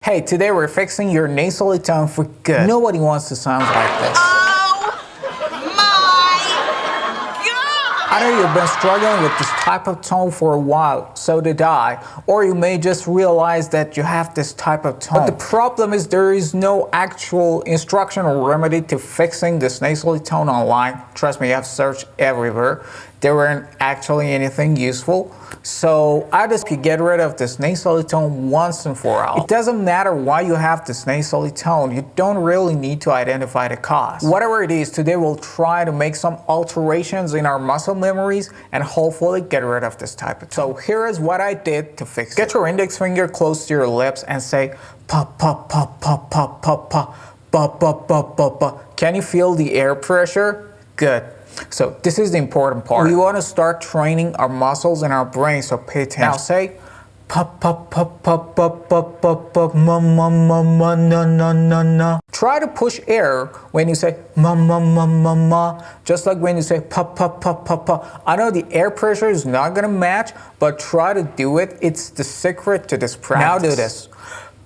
Hey, today we're fixing your nasally tone for good. Nobody wants to sound like this. Oh my God! I know you've been struggling with this type of tone for a while, so did I. Or you may just realize that you have this type of tone. But the problem is there is no actual instruction or remedy to fixing this nasally tone online. Trust me, I've searched everywhere. There weren't actually anything useful. So I just could get rid of this nasally tone once and for all. It doesn't matter why you have this nasally tone. You don't really need to identify the cause. Whatever it is, today we'll try to make some alterations in our muscle memories and hopefully get rid of this type of tone. So here is what I did to fix it. Get your index finger close to your lips and say pop, pop, pop, pop, pop, pop, pop, pop, pop, pop, pop, pop. Can you feel the air pressure? Good. So this is the important part. We want to start training our muscles in our brain, so pay attention. Now say pop, pop, pop, pop, pop, pop, pop, pop, ma, ma, ma, ma, na, na, na, na. Try to push air when you say ma, ma, ma, ma, ma, just like when you say pop, pop, pop, pop, pop. I know the air pressure is not going to match, but try to do it. It's the secret to this practice. Now do this.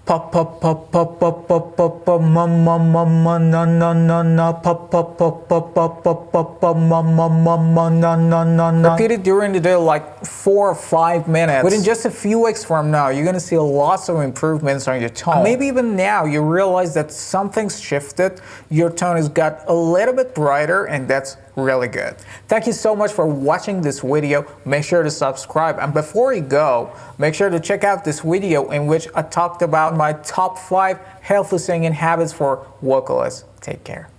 Pop, pop, pop, pop, pop, pop, pop, pop, ma, ma, ma, ma, na, na, na, na, pop, pop, pop, pop, pop, pop, pop, pop, ma, ma, ma, ma, na, na, na, na. Repeat it during the day like 4 or 5 minutes. Within just a few weeks from now, you're going to see lots of improvements on your tone. Maybe even now you realize that something's shifted. Your tone has got a little bit brighter, and that's really good. Thank you so much for watching this video. Make sure to subscribe, and before you go, make sure to check out this video in which I talked about my top 5 healthy singing habits for vocalists. Take care.